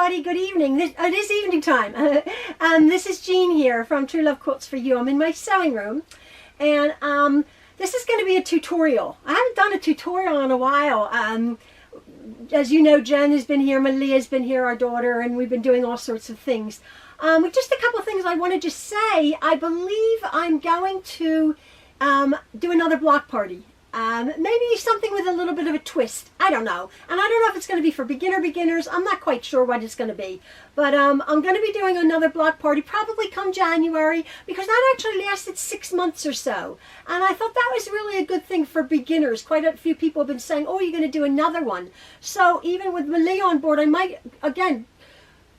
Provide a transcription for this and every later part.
everybody. Good evening. It is evening time. This is Jean here from Truelove Quilts for You. I'm in my sewing room, and this is going to be a tutorial. I haven't done a tutorial in a while. As you know, Jen has been here, Malia's been here, our daughter, and we've been doing all sorts of things. Just a couple of things I want to just say. I believe I'm going to do another block party. Maybe something with a little bit of a twist. I don't know. And I don't know if it's going to be for beginners. I'm not quite sure what it's going to be. But I'm going to be doing another block party probably come January, because that actually lasted 6 months or so. And I thought that was really a good thing for beginners. Quite a few people have been saying, oh, you're going to do another one. So even with Malia on board, I might, again,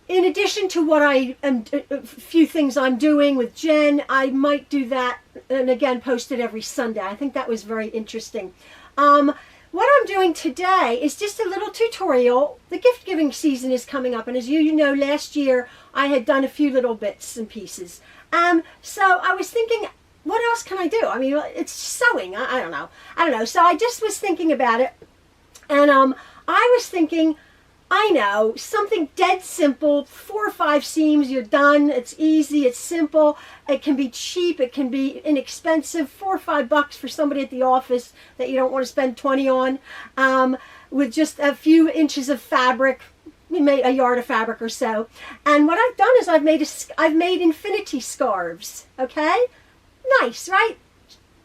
in addition to what a few things I'm doing with Jen, I might do that and again post it every Sunday. I think that was very interesting. What I'm doing today is just a little tutorial. The gift giving season is coming up, and as you know, last year I had done a few little bits and pieces. So I was thinking, what else can I do? I mean, it's sewing. I don't know. So I just was thinking about it, and I was thinking, I know, something dead simple, 4 or 5 seams, you're done. It's easy, it's simple, it can be cheap, it can be inexpensive, $4 or $5 for somebody at the office that you don't want to spend 20 on, with just a few inches of fabric, a yard of fabric or so. And what I've done is I've made infinity scarves, okay? Nice, right?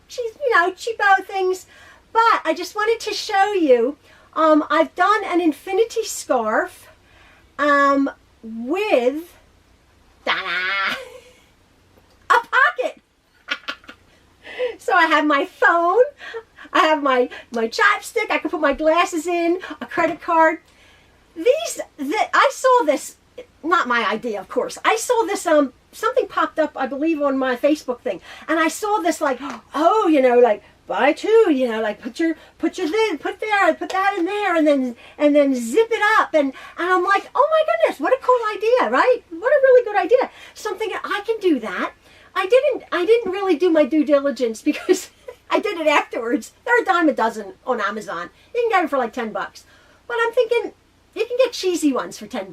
Cheapo things. But I just wanted to show you, I've done an infinity scarf with a pocket. So I have my phone, I have my chapstick, I can put my glasses in, a credit card. I saw this, not my idea, of course. I saw this, something popped up, I believe, on my Facebook thing, and I saw this like, oh, like, buy 2, like put that in there, and then zip it up, and I'm like, oh my goodness, what a cool idea, right? What a really good idea. Something I can do that. I didn't really do my due diligence, because I did it afterwards. They're a dime a dozen on Amazon. You can get them for like $10. But I'm thinking you can get cheesy ones for $10.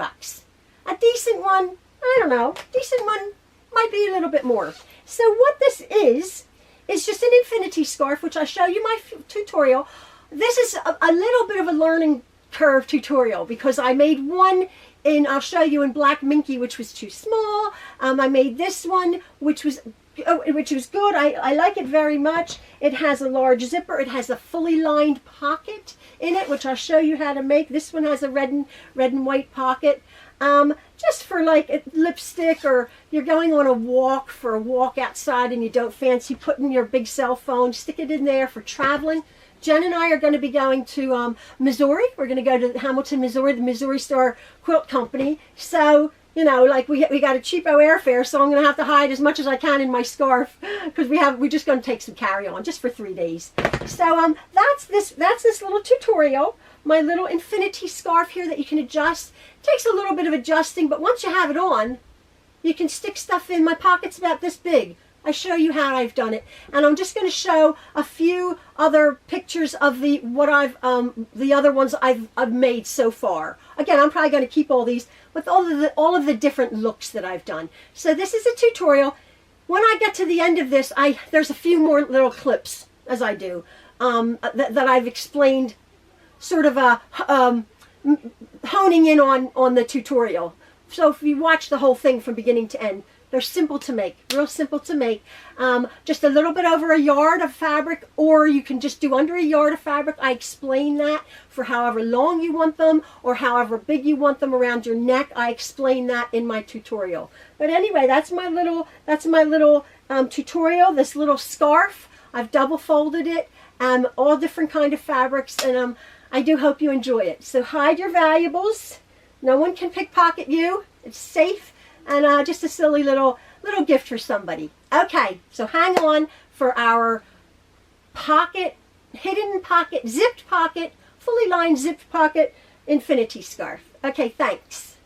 A decent one, I don't know, decent one might be a little bit more. So what this is just an infinity scarf, which I'll show you my tutorial. This is a little bit of a learning curve tutorial, because I made one I'll show you in black minky, which was too small. I made this one, which was good. I like it very much. It has a large zipper. It has a fully lined pocket in it, which I'll show you how to make. This one has a red and white pocket. Just for like a lipstick, or you're going on a walk outside and you don't fancy putting your big cell phone, stick it in there for traveling. Jen and I are going to be going to Missouri. We're going to go to Hamilton, Missouri, the Missouri Star Quilt Company. So, like we got a cheapo airfare, so I'm going to have to hide as much as I can in my scarf, because we're just going to take some carry-on just for 3 days. So that's this little tutorial. My little infinity scarf here that you can adjust. It takes a little bit of adjusting, but once you have it on, you can stick stuff in. My pocket's about this big. I show you how I've done it, and I'm just going to show a few other pictures of the other ones I've made so far. Again, I'm probably going to keep all these with all of the different looks that I've done. So this is a tutorial. When I get to the end of this, there's a few more little clips, as I do, that I've explained, sort of honing in on the tutorial. So if you watch the whole thing from beginning to end, they're simple to make, real simple to make. Just a little bit over a yard of fabric, or you can just do under a yard of fabric. I explain that for however long you want them, or however big you want them around your neck. I explain that in my tutorial. But anyway, that's my little tutorial. This little scarf, I've double folded it, all different kind of fabrics, and I do hope you enjoy it. So hide your valuables. No one can pickpocket you. It's safe, and just a silly little gift for somebody. Okay, so hang on for our pocket, hidden pocket, zipped pocket, fully lined zipped pocket infinity scarf. Okay, thanks.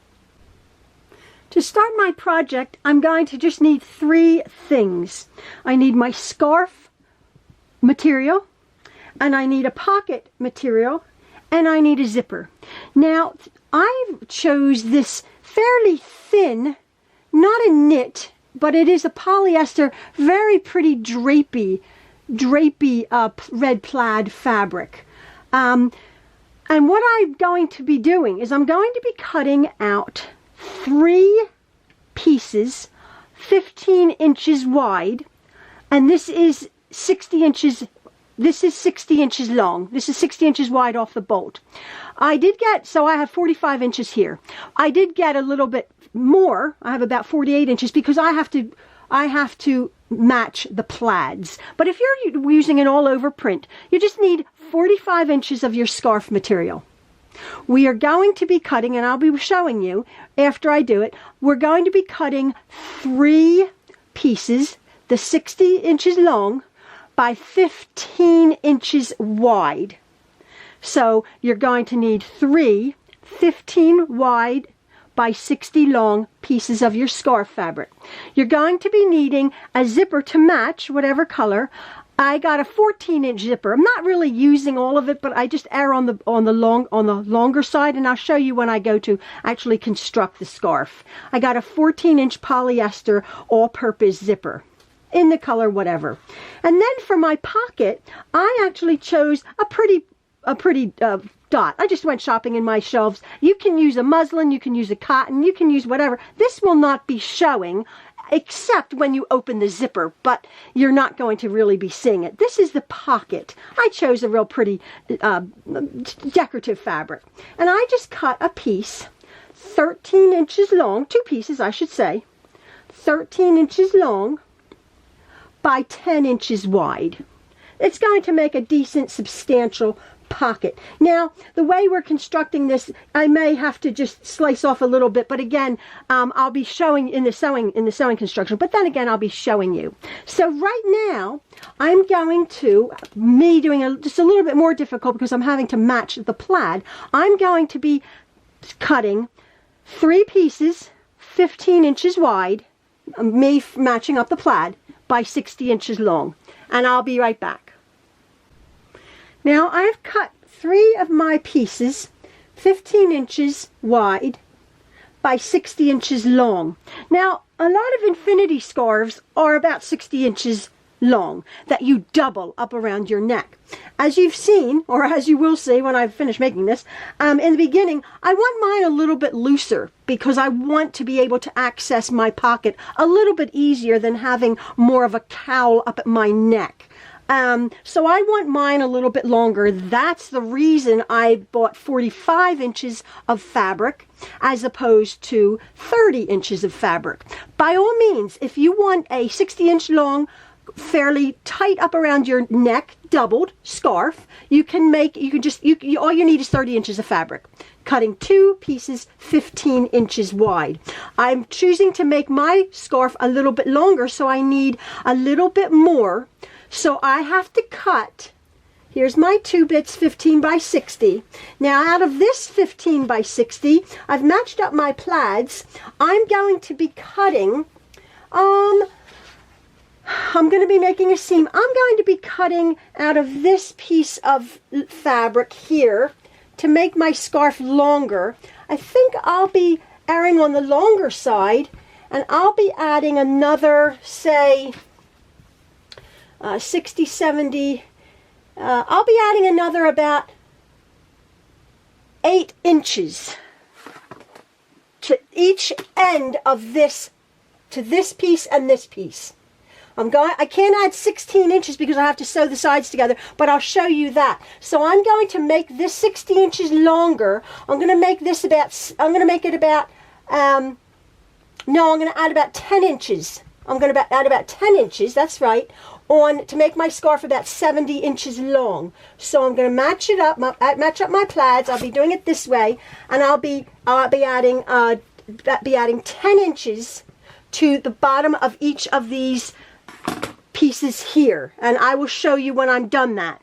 To start my project, I'm going to just need 3 things. I need my scarf material, and I need a pocket material, and I need a zipper. Now, I chose this fairly thin, not a knit, but it is a polyester, very pretty drapey red plaid fabric. And what I'm going to be doing is I'm going to be cutting out 3 pieces 15 inches wide, and this is 60 inches. This is 60 inches long. This is 60 inches wide off the bolt. So I have 45 inches here. I did get a little bit more. I have about 48 inches because I have to match the plaids. But if you're using an all over print, you just need 45 inches of your scarf material. We are going to be cutting, and I'll be showing you after I do it, we're going to be cutting 3 pieces, the 60 inches long by 15 inches wide. So you're going to need 3 15 wide by 60 long pieces of your scarf fabric. You're going to be needing a zipper to match whatever color. I got a 14-inch zipper. I'm not really using all of it, but I just err on the longer side, and I'll show you when I go to actually construct the scarf. I got a 14-inch polyester all-purpose zipper in the color whatever. And then for my pocket, I actually chose a pretty dot. I just went shopping in my shelves. You can use a muslin, you can use a cotton, you can use whatever. This will not be showing except when you open the zipper, but you're not going to really be seeing it. This is the pocket. I chose a real pretty decorative fabric. And I just cut a piece 13 inches long, 2 pieces I should say, 13 inches long by 10 inches wide. It's going to make a decent, substantial pocket. Now, the way we're constructing this, I may have to just slice off a little bit, but again, I'll be showing in the sewing construction, but then again, I'll be showing you. So right now, I'm going to, doing just a little bit more difficult because I'm having to match the plaid, I'm going to be cutting 3 pieces, 15 inches wide, matching up the plaid, by 60 inches long. And I'll be right back. Now I've cut 3 of my pieces 15 inches wide by 60 inches long. Now a lot of infinity scarves are about 60 inches long that you double up around your neck. As you've seen, or as you will see when I finish making this, in the beginning I want mine a little bit looser because I want to be able to access my pocket a little bit easier than having more of a cowl up at my neck. So I want mine a little bit longer. That's the reason I bought 45 inches of fabric as opposed to 30 inches of fabric. By all means, if you want a 60-inch long, fairly tight up around your neck, doubled scarf, all you need is 30 inches of fabric. Cutting 2 pieces 15 inches wide. I'm choosing to make my scarf a little bit longer, so I need a little bit more. So I have to cut, here's my 2 bits 15 by 60. Now out of this 15 by 60, I've matched up my plaids. I'm going to be cutting, I'm going to be making a seam. I'm going to be cutting out of this piece of fabric here to make my scarf longer. I think I'll be erring on the longer side, and I'll be adding another, say, 60, 70, I'll be adding another about 8 inches to each end of this, to this piece and this piece. I can't add 16 inches because I have to sew the sides together, but I'll show you that. So I'm going to make this 60 inches longer. I'm going to make this about, I'm going to make it about, I'm going to add about 10 inches. I'm going to add about 10 inches, that's right, to make my scarf about 70 inches long. So I'm going to match it up, match up my plaids. I'll be doing it this way, and I'll be adding 10 inches to the bottom of each of these pieces here, and I will show you when I'm done that.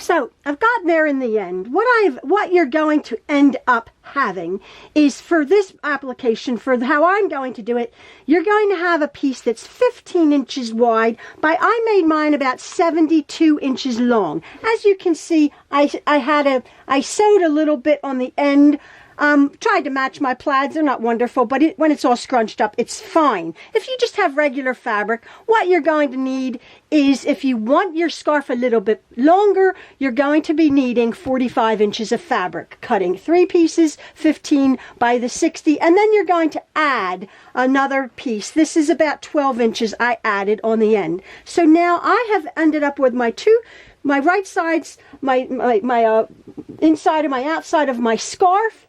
So I've gotten there in the end. What you're going to end up having is, for this application, for how I'm going to do it, you're going to have a piece that's 15 inches wide I made mine about 72 inches long. As you can see, I sewed a little bit on the end. Tried to match my plaids. They're not wonderful, but when it's all scrunched up, it's fine. If you just have regular fabric, what you're going to need is, if you want your scarf a little bit longer, you're going to be needing 45 inches of fabric, cutting 3 pieces, 15 by the 60, and then you're going to add another piece. This is about 12 inches I added on the end. So now I have ended up with my right sides, my inside and my outside of my scarf.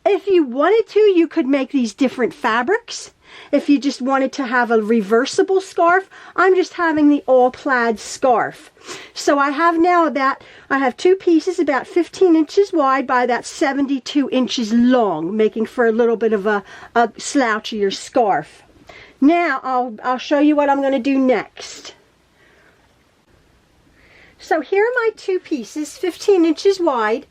If you wanted to, you could make these different fabrics. If you just wanted to have a reversible scarf, I'm just having the all plaid scarf. So I have 2 pieces about 15 inches wide by about 72 inches long, making for a little bit of a slouchier scarf. Now I'll show you what I'm going to do next. So here are my 2 pieces, 15 inches wide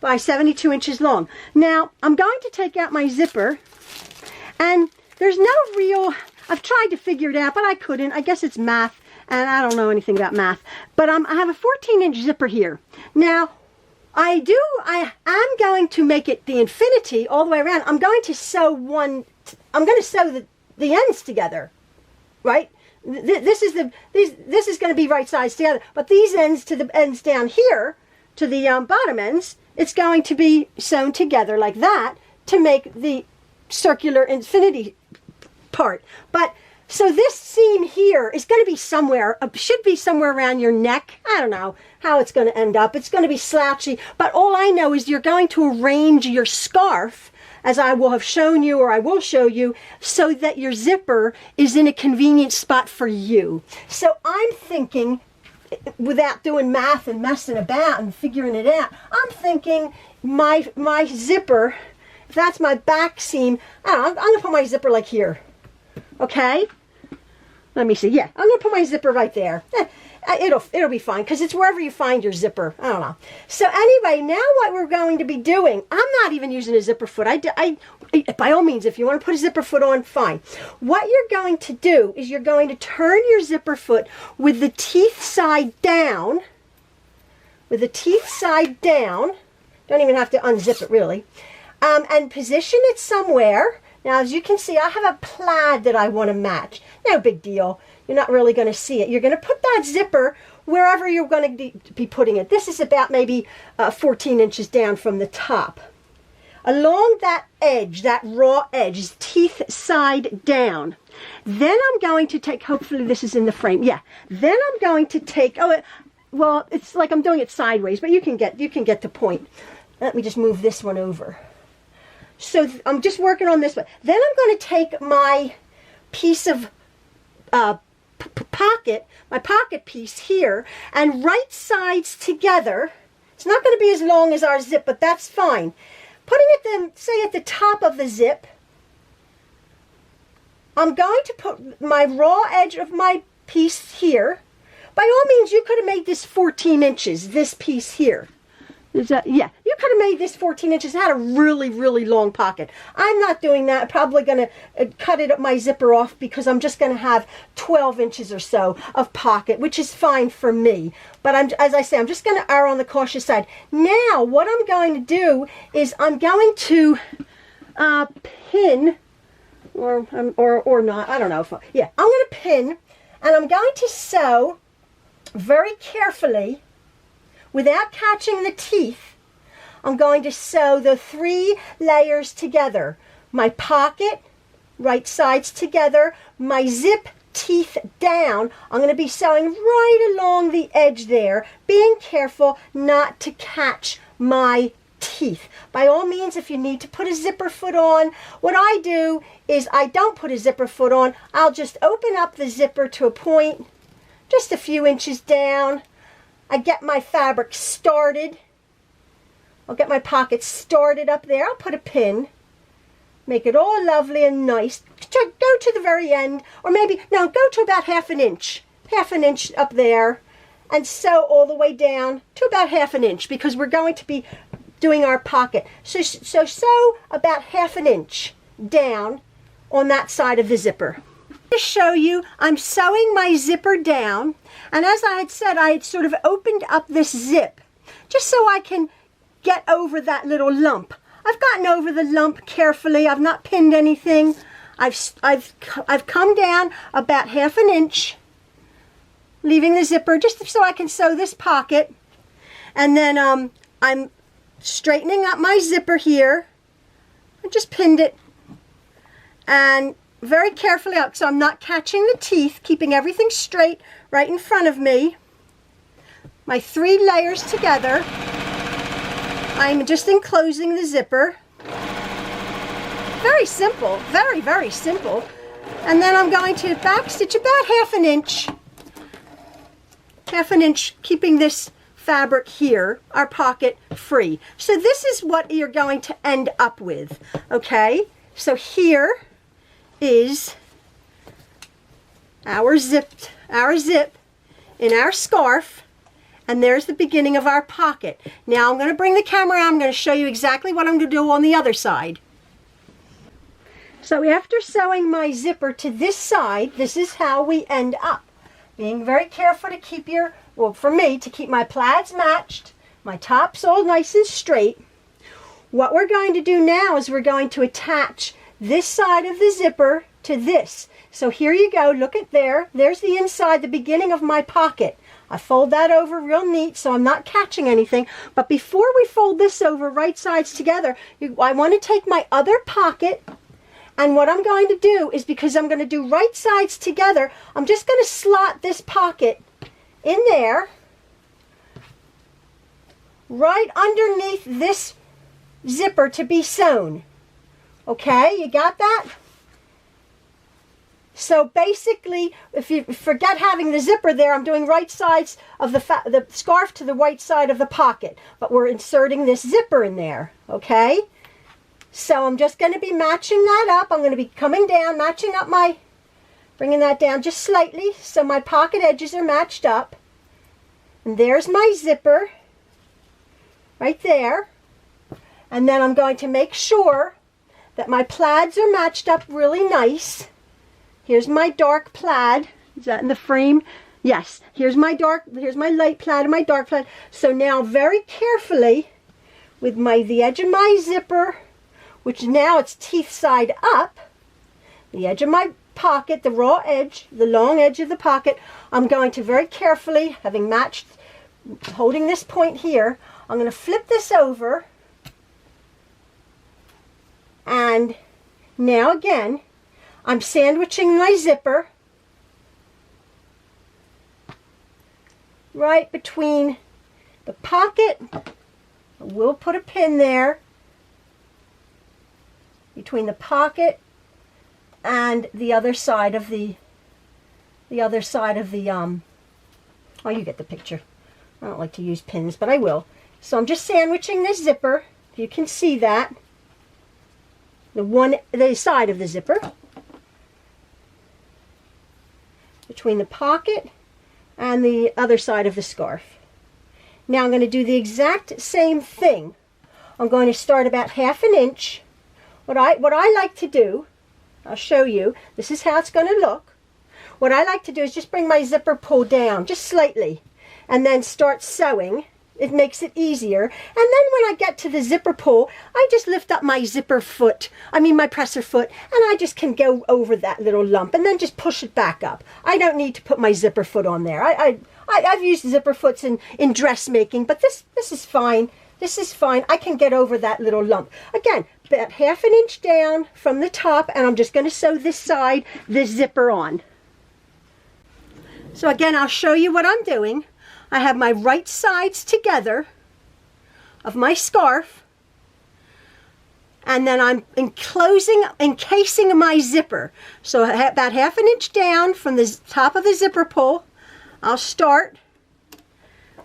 by 72 inches long. Now I'm going to take out my zipper, and there's no real, I've tried to figure it out, but I couldn't. I guess it's math, and I don't know anything about math, but I have a 14-inch zipper here. Now I am going to make it the infinity all the way around. I'm going to sew the ends together, right? This is going to be right sides together, but these ends to the ends down here, to the bottom ends, it's going to be sewn together like that to make the circular infinity part. But so this seam here is going to be somewhere, should be somewhere around your neck. I don't know how it's going to end up. It's going to be slouchy, but all I know is you're going to arrange your scarf, as I will have shown you, or I will show you, so that your zipper is in a convenient spot for you. So I'm thinking, without doing math and messing about and figuring it out, I'm thinking my zipper, if that's my back seam, I don't know, I'm going to put my zipper like here. Okay? Let me see. Yeah, I'm going to put my zipper right there. It'll be fine, because it's wherever you find your zipper. I don't know. So anyway, now what we're going to be doing, I'm not even using a zipper foot. By all means, if you want to put a zipper foot on, fine. What you're going to do is you're going to turn your zipper foot with the teeth side down. With the teeth side down. Don't even have to unzip it, really. And position it somewhere. Now, as you can see, I have a plaid that I want to match. No big deal. You're not really going to see it. You're going to put that zipper wherever you're going to be putting it. This is about maybe 14 inches down from the top. Along that edge, that raw edge, teeth side down. Then I'm going to take, hopefully this is in the frame, yeah. Then I'm going to take, well, it's like I'm doing it sideways, but you can get the point. Let me just move this one over. So I'm just working on this one. Then I'm going to take my piece of pocket, my pocket piece here, and right sides together. It's not going to be as long as our zip, but that's fine. Putting it then, say, at the top of the zip, I'm going to put my raw edge of my piece here. By all means, you could have made this 14 inches, this piece here. Yeah, you could have made this 14 inches, had a really, really long pocket. I'm not doing that. I'm probably going to cut my zipper off, because I'm just going to have 12 inches or so of pocket, which is fine for me. But as I say, I'm just going to err on the cautious side. Now, what I'm going to do is I'm going to pin, or not, I don't know. Yeah, I'm going to pin, and I'm going to sew very carefully, without catching the teeth. I'm going to sew the 3 layers together. My pocket, right sides together, my zip, teeth down. I'm going to be sewing right along the edge there, being careful not to catch my teeth. By all means, if you need to put a zipper foot on, what I do is I don't put a zipper foot on. I'll just open up the zipper to a point, just a few inches down. I get my fabric started. I'll get my pocket started up there. I'll put a pin. Make it all lovely and nice. Go to the very end, or maybe, no, go to about half an inch up there. and sew all the way down to about 1/2 inch because we're going to be doing our pocket. So sew about 1/2 inch down on that side of the zipper. To show you, I'm sewing my zipper down, and as I had said, I had sort of opened up this zip just so I can get over that little lump. I've gotten over the lump carefully. I've not pinned anything. I've come down about 1/2 inch, leaving the zipper just so I can sew this pocket, and then I'm straightening up my zipper here. I just pinned it, and very carefully up so I'm not catching the teeth, keeping everything straight right in front of me. My 3 layers together. I'm just enclosing the zipper. Very simple, very, very simple. And then I'm going to back stitch about 1/2 inch. 1/2 inch, keeping this fabric here, our pocket, free. So this is what you're going to end up with, okay? So here is our zip in our scarf, and there's the beginning of our pocket. Now I'm going to bring the camera out. I'm going to show you exactly what I'm going to do on the other side. So after sewing my zipper to this side, this is how we end up. Being very careful to keep well, for me, to keep my plaids matched, my tops all nice and straight. What we're going to do now is we're going to attach this side of the zipper to this. So here you go, look at there. There's the inside, the beginning of my pocket. I fold that over real neat so I'm not catching anything. But before we fold this over right sides together, I want to take my other pocket, and what I'm going to do is, because I'm going to do right sides together, I'm just going to slot this pocket in there, right underneath this zipper to be sewn. Okay, you got that? So basically, if you forget having the zipper there, I'm doing right sides of the scarf to the right side of the pocket, but we're inserting this zipper in there, okay? So I'm just going to be matching that up. I'm going to be coming down, matching up bringing that down just slightly so my pocket edges are matched up. And there's my zipper right there. And then I'm going to make sure that my plaids are matched up really nice. Here's my dark plaid. Is that in the frame? Yes. Here's my light plaid and my dark plaid. So now very carefully with the edge of my zipper, which now it's teeth side up, the edge of my pocket, the raw edge, the long edge of the pocket, I'm going to very carefully, having matched, holding this point here, I'm going to flip this over, and now again, I'm sandwiching my zipper right between the pocket. We'll put a pin there between the pocket and the other side of the oh, you get the picture. I don't like to use pins, but I will. So I'm just sandwiching this zipper. You can see that. The side of the zipper between the pocket and the other side of the scarf. Now I'm going to do the exact same thing. I'm going to start about 1/2 inch. What I like to do, I'll show you, this is how it's going to look. What I like to do is just bring my zipper pull down, just slightly, and then start sewing. It makes it easier. And then when I get to the zipper pull, I just lift up my my presser foot, and I just can go over that little lump and then just push it back up. I don't need to put my zipper foot on there. I've used zipper foots in dressmaking, but this is fine. This is fine. I can get over that little lump. Again, about 1/2 inch down from the top, and I'm just going to sew this side, this zipper on. So again, I'll show you what I'm doing. I have my right sides together of my scarf, and then I'm encasing my zipper. So about 1/2 inch down from the top of the zipper pull, I'll start.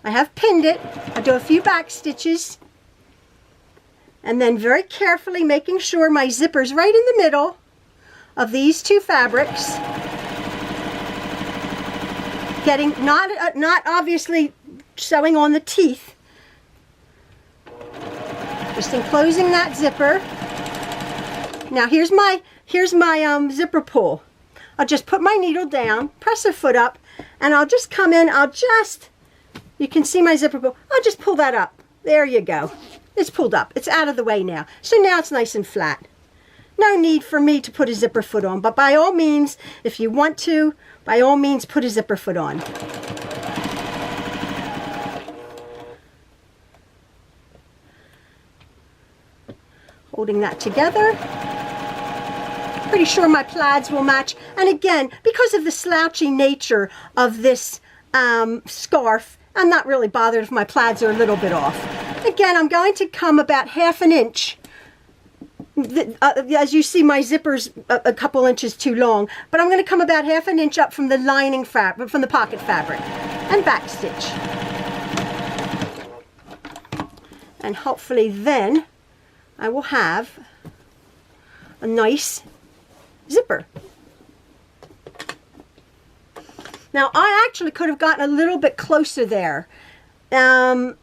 I have pinned it. I'll do a few back stitches, and then very carefully making sure my zipper's right in the middle of these two fabrics. Getting, not obviously sewing on the teeth. Just enclosing that zipper. Now here's my zipper pull. I'll just put my needle down, press a foot up, and I'll just come in, you can see my zipper pull, I'll just pull that up. There you go. It's pulled up. It's out of the way now. So now it's nice and flat. No need for me to put a zipper foot on, but by all means, if you want to, by all means put a zipper foot on. Holding that together. Pretty sure my plaids will match. And again, because of the slouchy nature of this scarf, I'm not really bothered if my plaids are a little bit off. Again, I'm going to come about 1/2 inch. As you see, my zipper's a couple inches too long, but I'm going to come about 1/2 inch up from the lining fabric, from the pocket fabric, and back stitch. And hopefully then I will have a nice zipper. Now I actually could have gotten a little bit closer there. I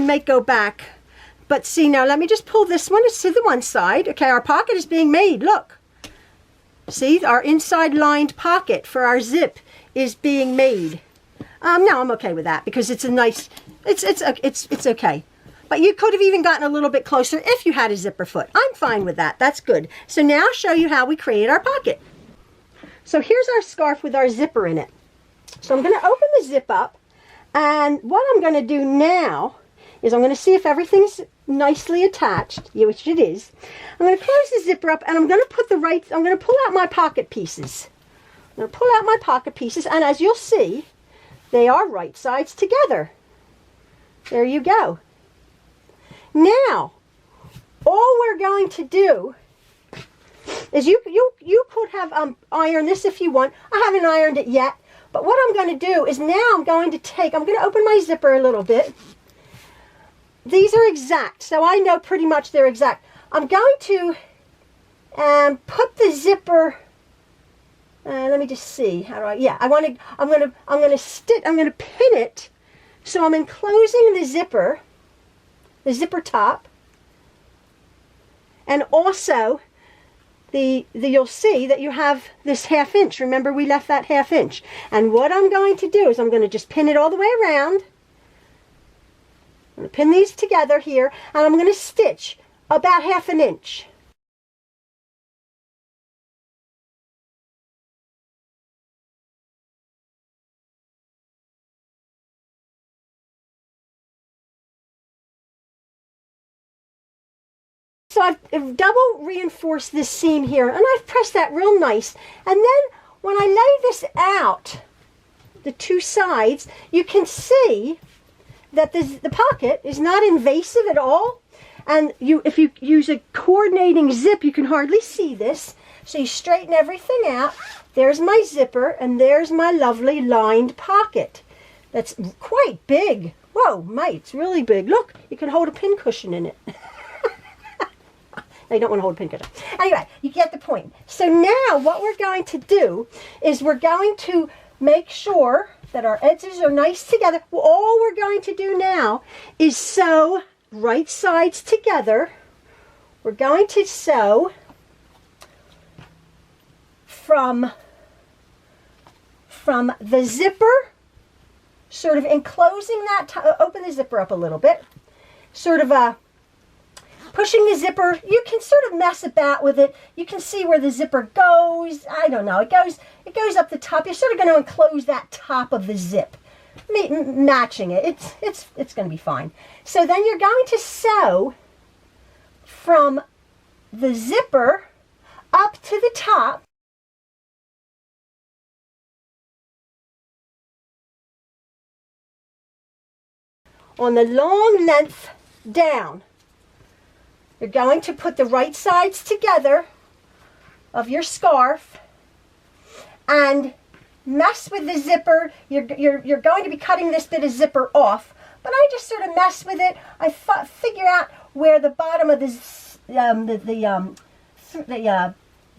may go back, but see, now let me just pull this one to the one side. Okay, our pocket is being made. Look, see, our inside lined pocket for our zip is being made. No, I'm okay with that because it's a nice. It's okay. But you could have even gotten a little bit closer if you had a zipper foot. I'm fine with that. That's good. So now I'll show you how we create our pocket. So here's our scarf with our zipper in it. So I'm going to open the zip up, and what I'm going to do now is I'm going to see if everything's nicely attached, which it is. I'm going to close the zipper up, and I'm going to I'm going to pull out my pocket pieces. I'm going to pull out my pocket pieces, and as you'll see, they are right sides together. There you go. Now, all we're going to do is you could have ironed this if you want. I haven't ironed it yet, but what I'm going to do is now I'm going to open my zipper a little bit. These are exact, so I know pretty much they're exact. I'm going to put the zipper. Let me just see. How do I? Yeah, I'm going to pin it, so I'm enclosing the zipper top, and also you'll see that you have this 1/2 inch. Remember, we left that 1/2 inch. And what I'm going to do is I'm going to just pin it all the way around. I'm going to pin these together here, and I'm going to stitch about 1/2 inch. So I've double reinforced this seam here, and I've pressed that real nice. And then when I lay this out, the two sides, you can see that the pocket is not invasive at all. And if you use a coordinating zip, you can hardly see this. So you straighten everything out. There's my zipper, and there's my lovely lined pocket. That's quite big. Whoa, mate, it's really big. Look, you can hold a pincushion in it. No, you don't want to hold a pincushion. Anyway, you get the point. So now what we're going to do is we're going to make sure that our edges are nice together. Well, all we're going to do now is sew right sides together. We're going to sew from the zipper, sort of enclosing that, open the zipper up a little bit, sort of pushing the zipper. You can sort of mess about with it. You can see where the zipper goes. I don't know. It goes up the top. You're sort of going to enclose that top of the zip, matching it. It's going to be fine. So then you're going to sew from the zipper up to the top. On the long length down. You're going to put the right sides together of your scarf and mess with the zipper. You're going to be cutting this bit of zipper off, but I just sort of mess with it. I figure out where the bottom of the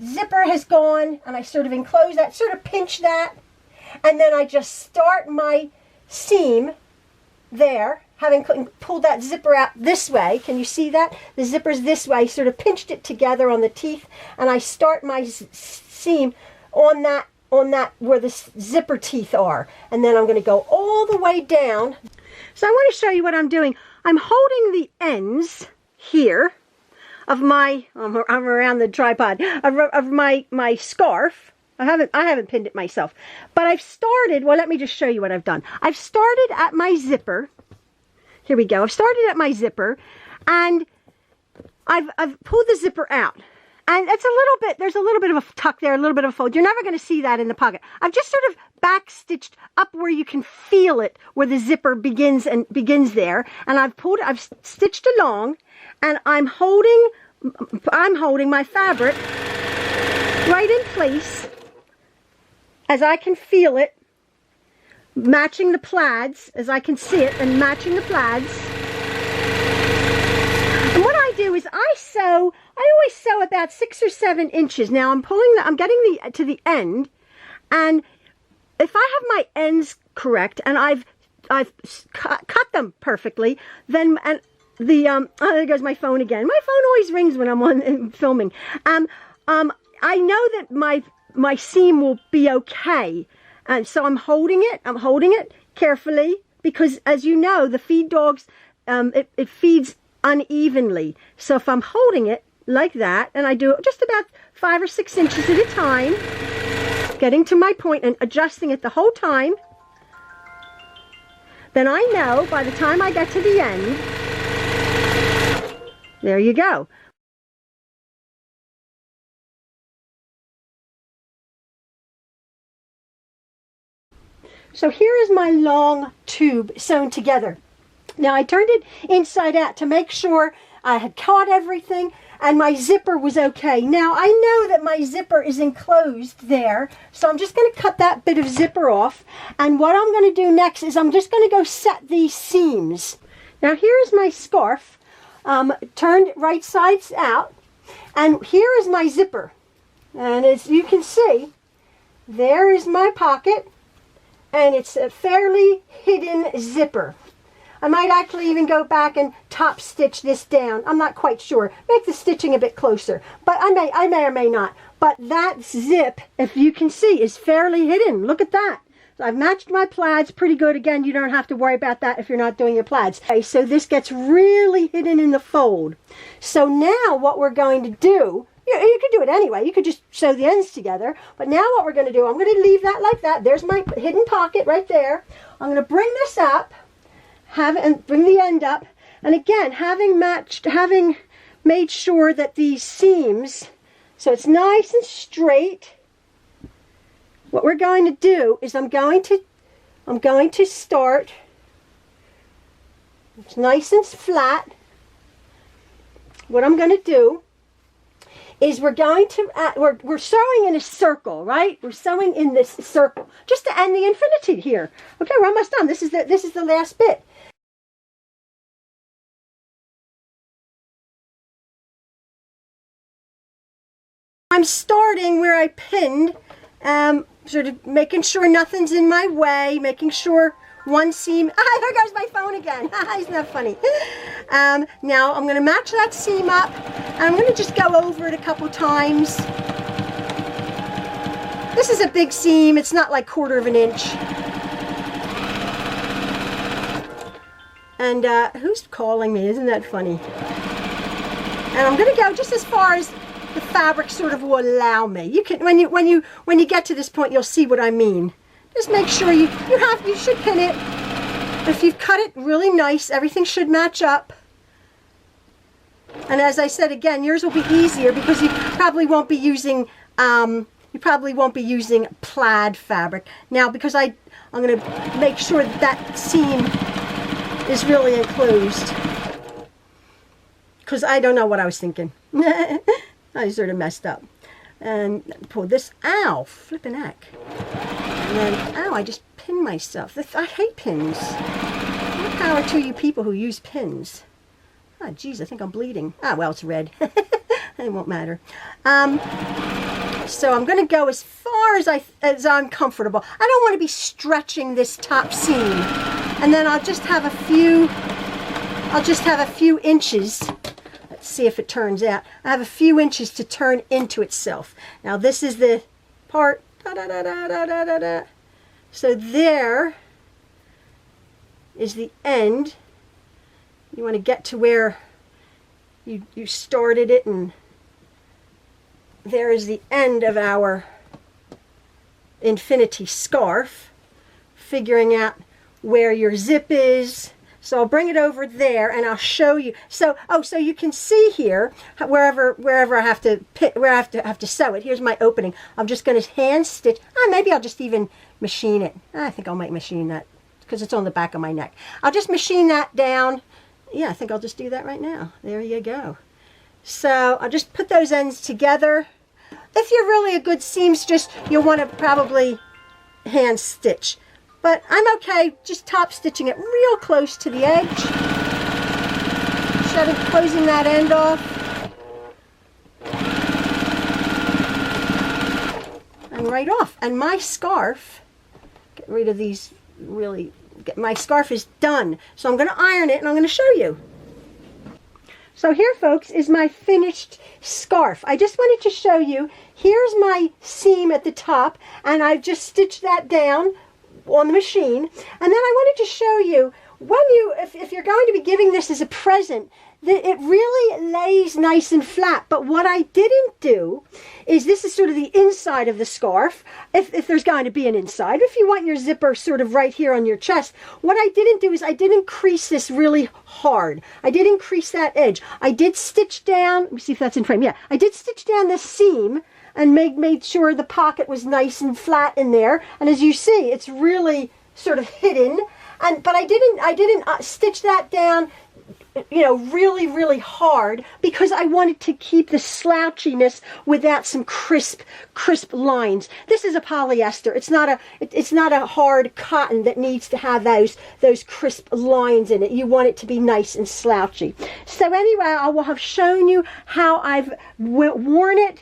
zipper has gone, and I sort of enclose that, sort of pinch that, and then I just start my seam there, having pulled that zipper out this way. Can you see that? The zipper's this way, sort of pinched it together on the teeth, and I start my seam on that where the zipper teeth are, and then I'm going to go all the way down. So I want to show you what I'm doing. I'm holding the ends here of my, I'm around the tripod, of my scarf. I haven't pinned it myself, but I've started, well, let me just show you what I've done. I've started at my zipper. Here we go. I've started at my zipper, and I've pulled the zipper out. And it's a little bit, there's a little bit of a tuck there, a little bit of a fold. You're never going to see that in the pocket. I've just sort of back stitched up where you can feel it, where the zipper begins there. And I've stitched along, and I'm holding my fabric right in place as I can feel it, matching the plaids, as I can see it, and matching the plaids. And what I do is I always sew about 6 or 7 inches. Now I'm getting to the end, and if I have my ends correct and I've cut them perfectly, then oh, there goes my phone again. My phone always rings when I'm filming. I know that my seam will be okay, and so I'm holding it carefully, because as you know, the feed dogs, it feeds unevenly. So if I'm holding it like that, and I do it just about 5 or 6 inches at a time, getting to my point and adjusting it the whole time, then I know by the time I get to the end, there you go. So here is my long tube sewn together. Now I turned it inside out to make sure I had caught everything and my zipper was okay. Now I know that my zipper is enclosed there, so I'm just going to cut that bit of zipper off. And what I'm going to do next is I'm just going to go set these seams. Now here's my scarf, turned right sides out, and here is my zipper. And as you can see, there is my pocket, and it's a fairly hidden zipper. I might actually even go back and top stitch this down. I'm not quite sure. Make the stitching a bit closer, but I may or may not. But that zip, if you can see, is fairly hidden. Look at that. So I've matched my plaids pretty good. Again, you don't have to worry about that if you're not doing your plaids. Okay, so this gets really hidden in the fold. So now what we're going to do, you could do it anyway. You could just sew the ends together. But now what we're going to do, I'm going to leave that like that. There's my hidden pocket right there. I'm going to bring this up, bring the end up, and again, having made sure that these seams, so it's nice and straight. What we're going to do is I'm going to start. It's nice and flat. What I'm going to do is we're sewing in a circle, right? We're sewing in this circle just to end the infinity here. Okay, we're almost done. This is the last bit. I'm starting where I pinned, sort of making sure nothing's in my way, making sure one seam, there goes my phone again. Isn't that funny? Now I'm going to match that seam up, and I'm going to just go over it a couple times. This is a big seam. It's not like 1/4 of an inch. And who's calling me? Isn't that funny? And I'm going to go just as far as the fabric sort of will allow me. You can, when you get to this point, you'll see what I mean. Just make sure you should pin it. If you've cut it really nice, everything should match up. And as I said again, yours will be easier because you probably won't be using plaid fabric. Now, because I'm going to make sure that seam is really enclosed, because I don't know what I was thinking. I sort of messed up. And pull this, ow, flippin' heck. And then, ow, I just pinned myself. I hate pins. More power to you people who use pins. Ah, geez, I think I'm bleeding. Ah, well, it's red. It won't matter. So I'm going to go as far as I'm comfortable. I don't want to be stretching this top seam. And then I'll just have a few inches. Let's see if it turns out. I have a few inches to turn into itself. Now this is the part. So there is the end. You want to get to where you started it, and there is the end of our infinity scarf, figuring out where your zip is. So I'll bring it over there and I'll show you. So you can see here wherever I have to have to sew it. Here's my opening. I'm just going to hand stitch. Maybe I'll just even machine it. I think I might machine that because it's on the back of my neck. I'll just machine that down. Yeah, I think I'll just do that right now. There you go. So I'll just put those ends together. If you're really a good seamstress, you'll want to probably hand stitch. But I'm okay just top stitching it real close to the edge. Closing that end off. And right off. And my scarf, get rid of these really, my scarf is done. So I'm going to iron it and I'm going to show you. So here, folks, is my finished scarf. I just wanted to show you, here's my seam at the top, and I've just stitched that down on the machine. And then I wanted to show you, when if you're going to be giving this as a present, it really lays nice and flat. But what I didn't do is, this is sort of the inside of the scarf, if there's going to be an inside. If you want your zipper sort of right here on your chest, what I didn't do is I didn't crease this really hard. I didn't crease that edge. I did stitch down, let me see if that's in frame. Yeah, I did stitch down this seam and made sure the pocket was nice and flat in there. And as you see, it's really sort of hidden. But I didn't stitch that down, you know, really hard, because I wanted to keep the slouchiness without some crisp lines. This is a polyester. It's not a hard cotton that needs to have those crisp lines in it. You want it to be nice and slouchy. So anyway, I will have shown you how I've worn it.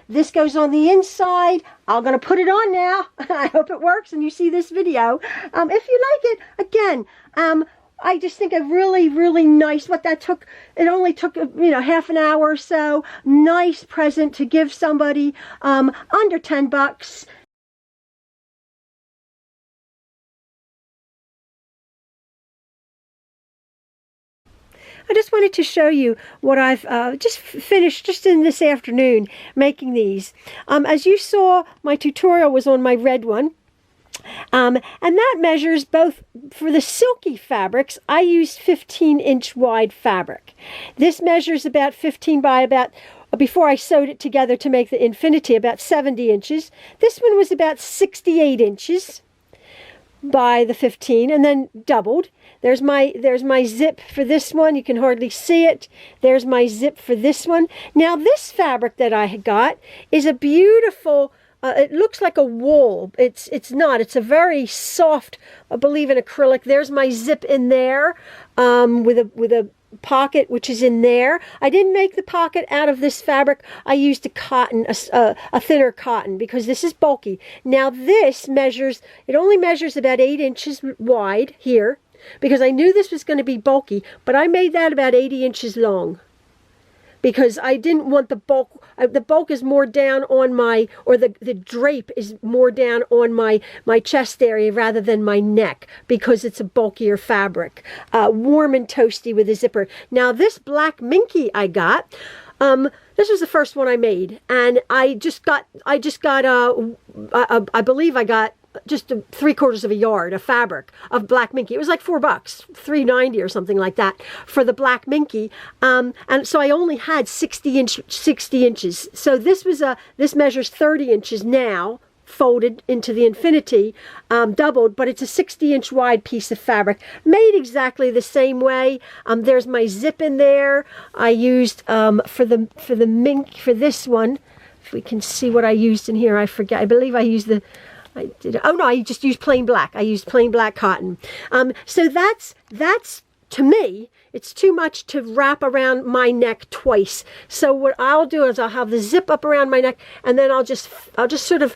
This goes on the inside. I'm going to put it on now. I hope it works and you see this video. If you like it, again, I just think a really nice, it only took, half an hour or so. Nice present to give somebody, under $10. I just wanted to show you what I've just finished just in this afternoon making these. As you saw, my tutorial was on my red one. And that measures both. For the silky fabrics, I used 15-inch wide fabric. This measures about 15 by about, before I sewed it together to make the infinity, about 70 inches. This one was about 68 inches by the 15, and then doubled. There's my zip for this one. You can hardly see it. There's my zip for this one. Now this fabric that I got is a beautiful, it looks like a wool. It's not. It's a very soft, I believe, in acrylic. There's my zip in there, with a pocket which is in there. I didn't make the pocket out of this fabric. I used a cotton, a thinner cotton, because this is bulky. Now this measures, it only measures about 8 inches wide here, because I knew this was going to be bulky, but I made that about 80 inches long, because I didn't want the bulk. The bulk is more down on my, or the drape is more down on my chest area rather than my neck, because it's a bulkier fabric. Warm and toasty with a zipper. Now this black minky I got, this was the first one I made, and I believe I got just 3/4 of a yard of fabric of black minky. It was like $4, $3.90 or something like that for the black minky. And so I only had 60 inches. So this measures 30 inches now, folded into the infinity, doubled, but it's a 60-inch wide piece of fabric, made exactly the same way. There's my zip in there. I used for the mink, for this one, if we can see what I used in here, I forget. I believe I used I just used plain black. I used plain black cotton. So that's to me, it's too much to wrap around my neck twice. So what I'll do is I'll have the zip up around my neck, and then I'll just sort of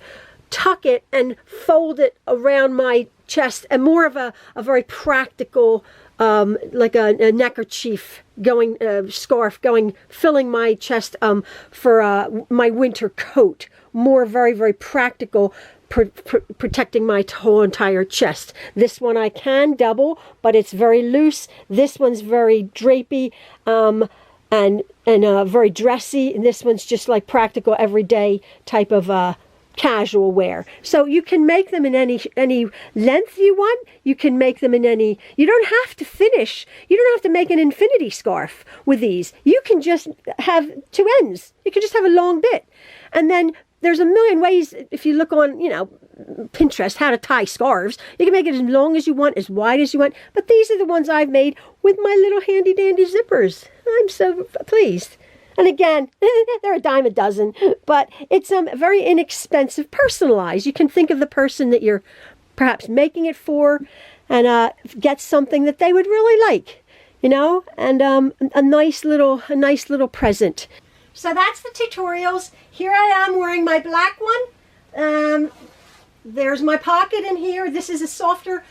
tuck it and fold it around my chest, and more of a very practical, like a neckerchief going, scarf going, filling my chest for my winter coat. More very, very practical, protecting my whole entire chest. This one I can double, but it's very loose. This one's very drapey and very dressy, and this one's just like practical, everyday type of casual wear. So you can make them in any length you want. You can make them in any, you don't have to finish, you don't have to make an infinity scarf with these. You can just have two ends. You can just have a long bit. And then there's a million ways, if you look on, Pinterest, how to tie scarves. You can make it as long as you want, as wide as you want. But these are the ones I've made with my little handy dandy zippers. I'm so pleased. And again, they're a dime a dozen, but it's very inexpensive, personalized. You can think of the person that you're perhaps making it for, and get something that they would really like, and a nice little present. So that's the tutorials. Here I am wearing my black one. There's my pocket in here. This is softer,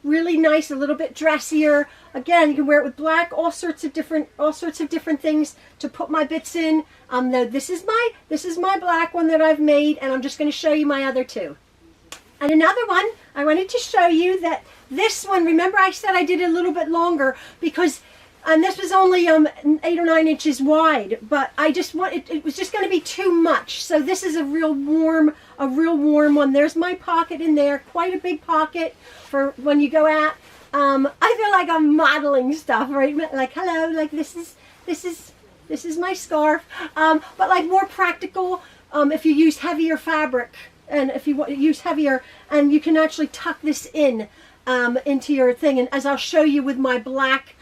really nice, a little bit dressier. Again, you can wear it with black, all sorts of different things to put my bits in. Now this is my black one that I've made, and I'm just going to show you my other two. And another one, I wanted to show you that this one, remember I said I did it a little bit longer because this was only 8 or 9 inches wide, but I just it was just going to be too much. So this is a real warm one. There's my pocket in there, quite a big pocket for when you go out. I feel like I'm modeling stuff, right? Like, hello, like this is my scarf, but like more practical. If you use heavier fabric, and if you use heavier, and you can actually tuck this in into your thing. And as I'll show you with my black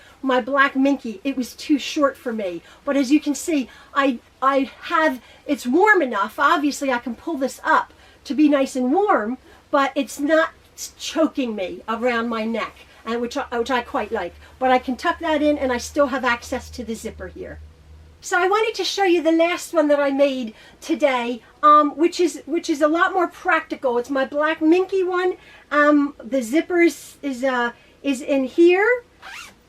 minky, it was too short for me. But as you can see, it's warm enough. Obviously, I can pull this up to be nice and warm, but it's not choking me around my neck, and which I quite like. But I can tuck that in, and I still have access to the zipper here. So I wanted to show you the last one that I made today, which is a lot more practical. It's my black minky one. The zipper is in here,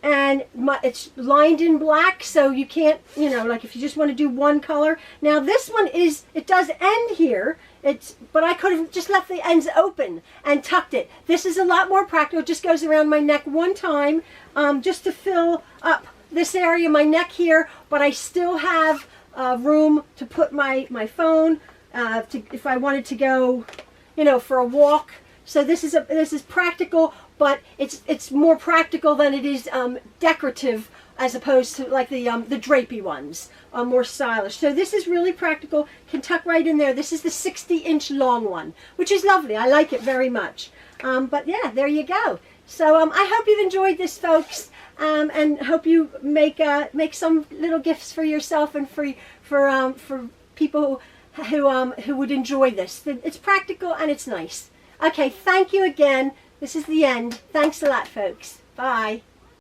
and it's lined in black, so you can't, like if you just want to do one color. Now this one it does end here. But I could have just left the ends open and tucked it. This is a lot more practical. It just goes around my neck one time, just to fill up this area, my neck here, but I still have room to put my phone, if I wanted to go, for a walk. So this is practical, but it's more practical than it is decorative, as opposed to like the drapey ones, more stylish. So this is really practical, can tuck right in there. This is the 60-inch long one, which is lovely. I like it very much. But yeah, there you go. So I hope you've enjoyed this, folks, and hope you make some little gifts for yourself and for people who would enjoy this. It's practical and it's nice. Okay, thank you again. This is the end. Thanks a lot, folks. Bye.